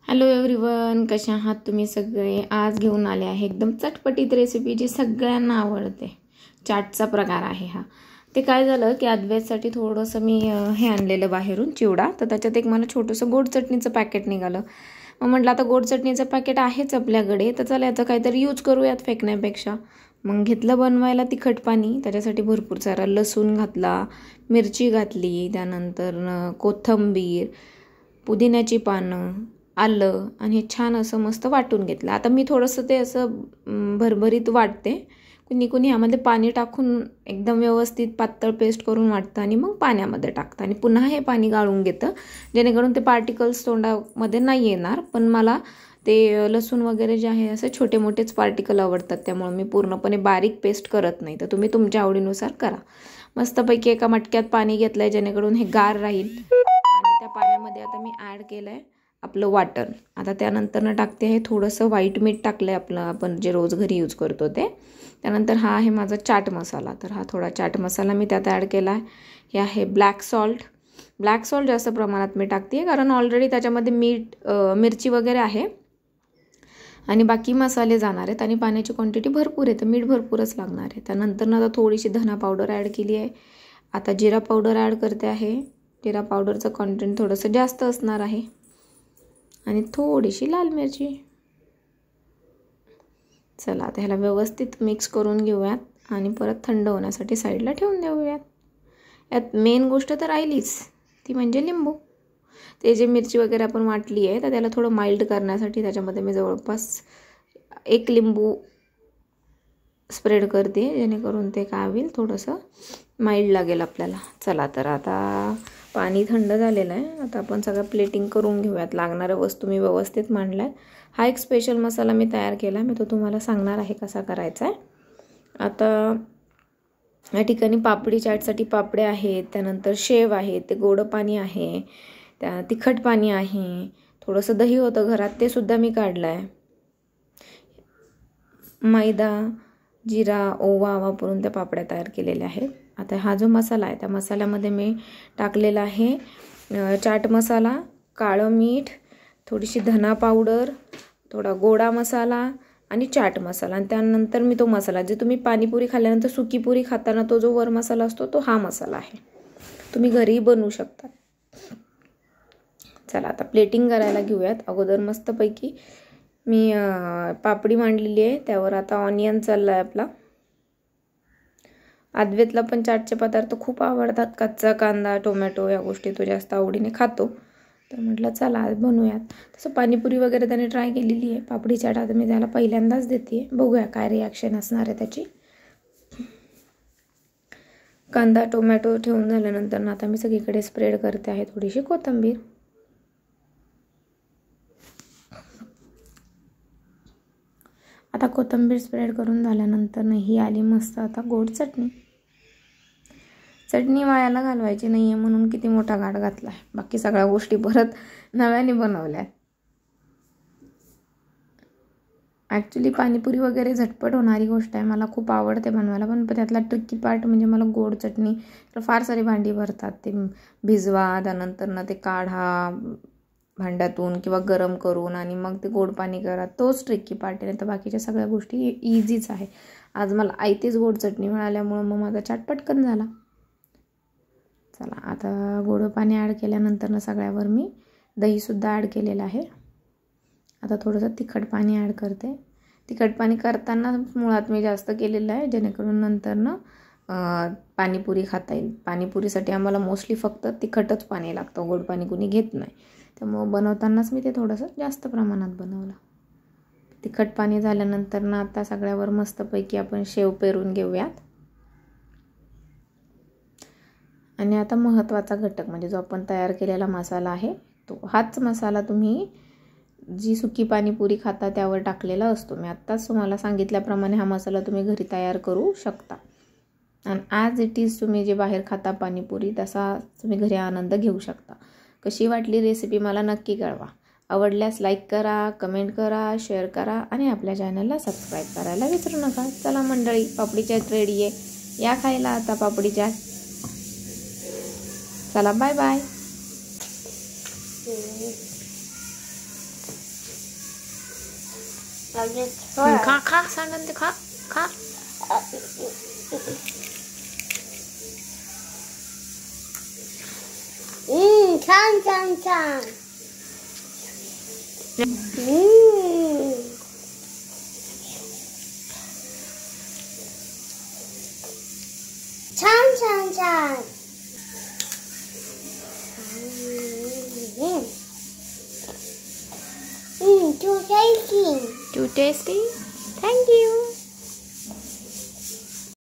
Hello everyone, कशा आहात तुम्ही सगळे? आज घेऊन आले आहे एकदम चटपटीत रेसिपी जी सगळ्यांना आवडते. चाटचा प्रकार आहे हा. ते काय झालं की अद्वैतसाठी थोडंसं मी हे आणलेलं बाहेरून चिवडा, तर त्याच्यात एक मला छोटंसं गोड चटणीचं पॅकेट निघालं. मग म्हटलं आता गोड चटणीचं पॅकेट आहेच आपल्याकडे, तर चला याचं काहीतरी यूज करूयात फेकण्यापेक्षा. मग घेतलं बनवायला तिखट पाणी. त्याच्यासाठी भरपूर सारा लसूण घातला, मिरची घातली, त्यानंतर कोथिंबीर, पुदिन्याची पानं, आलं आणि हे छान असं मस्त वाटून घेतलं. आता मी थोडंसं ते असं भरभरीत वाटते. कुणी ह्यामध्ये पाणी टाकून एकदम व्यवस्थित पातळ पेस्ट करून वाटतं आणि मग पाण्यामध्ये टाकतं आणि पुन्हा हे पाणी गाळून घेतं, जेणेकरून ते पार्टिकल्स तोंडामध्ये नाही येणार. पण मला ते लसूण वगैरे जे आहे असे छोटे मोठेच पार्टिकल आवडतात, त्यामुळे मी पूर्णपणे बारीक पेस्ट करत नाही. तर तुम्ही तुमच्या आवडीनुसार करा. मस्तपैकी एका मटक्यात पाणी घेतलं आहे, जेणेकरून हे गार राहील. आणि त्या पाण्यामध्ये आता मी ॲड केलं आहे आपलं वाटण. आता त्यानंतर टाकते आहे थोडंसं व्हाईट मीठ टाकलं आहे आपलं, आपण जे रोज घरी यूज करतो ते. त्यानंतर हा आहे माझा चाट मसाला. तर हा थोडा चाट मसाला मी त्यात ॲड केला आहे. हे आहे ब्लॅक सॉल्ट. ब्लॅक सॉल्ट जास्त प्रमाणात मी टाकते आहे, कारण ऑलरेडी त्याच्यामध्ये मीठ मिरची वगैरे आहे आणि बाकी मसाले जाणार आहेत आणि पाण्याची क्वांटिटी भरपूर आहे, तर मीठ भरपूरच लागणार आहे. त्यानंतर आता थोडीशी धना पावडर ॲड केली आहे. आता जिरा पावडर ॲड करते आहे. जिरा पावडरचं कंटेंट थोडंसं जास्त असणार आहे आणि थोडीशी लाल मिरची. चला आता ह्याला व्यवस्थित मिक्स करून घेऊयात आणि परत थंड होण्यासाठी साईडला ठेवून देऊयात. यात मेन गोष्ट तर राहिलीच, ती म्हणजे लिंबू. ते जे मिरची वगैरे आपण वाटली आहे तर त्याला थोडं माइल्ड करण्यासाठी त्याच्यामध्ये मी जवळपास 1 लिंबू स्प्रेड करते, जेणेकरून ते काय होईल थोडंसं माइल्ड लागेल आपल्याला. चला तर आता पाणी थंड झालेलं आहे. आता आपण सगळं प्लेटिंग करून घेऊयात. लागणाऱ्या वस्तू मी व्यवस्थित मांडल्या. हा एक स्पेशल मसाला मी तयार केला, मी तो तुम्हाला सांगणार आहे कसा करायचा आहे. आता या ठिकाणी पापडी चाटसाठी पापडे आहेत, त्यानंतर शेव आहे, ते गोड पाणी आहे, त्या तिखट पाणी आहे, थोडंसं दही होतं घरात ते सुद्धा मी काढलं आहे. मैदा, जिरा, ओवा वापरून त्या पापड्या तयार केलेल्या आहेत. आता हा जो मसाला आहे त्या मसाल्यामध्ये मी टाकलेला आहे चाट मसाला, काळं मीठ, थोडीशी धना पावडर, थोडा गोडा मसाला आणि चाट मसाला. आणि त्यानंतर मी तो मसाला, जे तुम्ही पाणीपुरी खाल्ल्यानंतर सुकी पुरी खाताना तो जो वर मसाला असतो तो हा मसाला आहे. तुम्ही घरीही बनवू शकता. चला आता प्लेटिंग करायला घेऊयात. अगोदर मस्तपैकी मी पापडी मांडलेली आहे, त्यावर आता ऑनियन चालला आहे आपला. अद्वैतला पण चाटचे पदार्थ खूप आवडतात. कच्चा कांदा, टोमॅटो या गोष्टी तो जास्त आवडीने खातो, तर म्हटलं चला आज बनवूयात. तसं पाणीपुरी वगैरे त्याने ट्राय केलेली आहे. पापडी चाट आता मी त्याला पहिल्यांदाच देते आहे, बघूया काय रिॲक्शन असणार आहे त्याची. कांदा टोमॅटो ठेवून झाल्यानंतर आता मी सगळीकडे स्प्रेड करते आहे थोडीशी कोथिंबीर. आता कोथिंबीर स्प्रेड करून झाल्यानंतर ही आली मस्त आता गोड चटणी. चटणी वायाला घालवायची नाही आहे म्हणून किती मोठा घाट घातला आहे. बाकी सगळ्या गोष्टी परत नव्याने बनवल्या. ॲक्च्युली पाणीपुरी वगैरे झटपट होणारी गोष्ट आहे, मला खूप आवडते बनवायला. पण त्यातला ट्रिकी पार्ट म्हणजे मला गोड चटणी, तर फार सारी भांडी भरतात. ते भिजवा, त्यानंतर ते काढा भांड्यातून किंवा गरम करून आणि मग ते गोड पाणी करा, तोच ट्रिकी पार्ट आहे. तर बाकीच्या सगळ्या गोष्टी इझीच आहे. आज मला आयतीच गोड चटणी मिळाल्यामुळं मग माझा चाट पटकन झाला. चला आता गोड पाणी ॲड केल्यानंतर सगळ्यावर मी दहीसुद्धा ॲड केलेलं आहे. आता थोडंसं तिखट पाणी ॲड करते. तिखट पाणी करताना मुळात मी जास्त केलेलं आहे, जेणेकरून नंतर पाणीपुरी खाता येईल. पाणीपुरीसाठी आम्हाला मोस्टली फक्त तिखटच पाणी लागतं, गोड पाणी कुणी घेत नाही. त्यामुळं बनवतानाच मी ते थोडंसं जास्त प्रमाणात बनवलं. तिखट पाणी झाल्यानंतर आता सगळ्यावर मस्तपैकी आपण शेव पेरून घेऊयात. आणि आता महत्त्वाचा घटक म्हणजे जो आपण तयार केलेला मसाला आहे, तो हाच मसाला तुम्ही जी सुकी पाणीपुरी खाता त्यावर टाकलेला असतो. मी आत्ताच तुम्हाला सांगितल्याप्रमाणे हा मसाला तुम्ही घरी तयार करू शकता आणि ॲज इट इज तुम्ही जे बाहेर खाता पाणीपुरी तसा तुम्ही घरी आनंद घेऊ शकता. कशी वाटली रेसिपी मला नक्की कळवा. आवडल्यास लाईक करा, कमेंट करा, शेअर करा आणि आपल्या चॅनलला सबस्क्राईब करायला विसरू नका. चला मंडळी, पापडी चाट रेडी आहे. या खायला आता पापडी चाट. चला बाय बाय. खा खा सांडून ते खा खा. छान छान छान. छान छान छान. Too tasty. Too tasty. Thank you.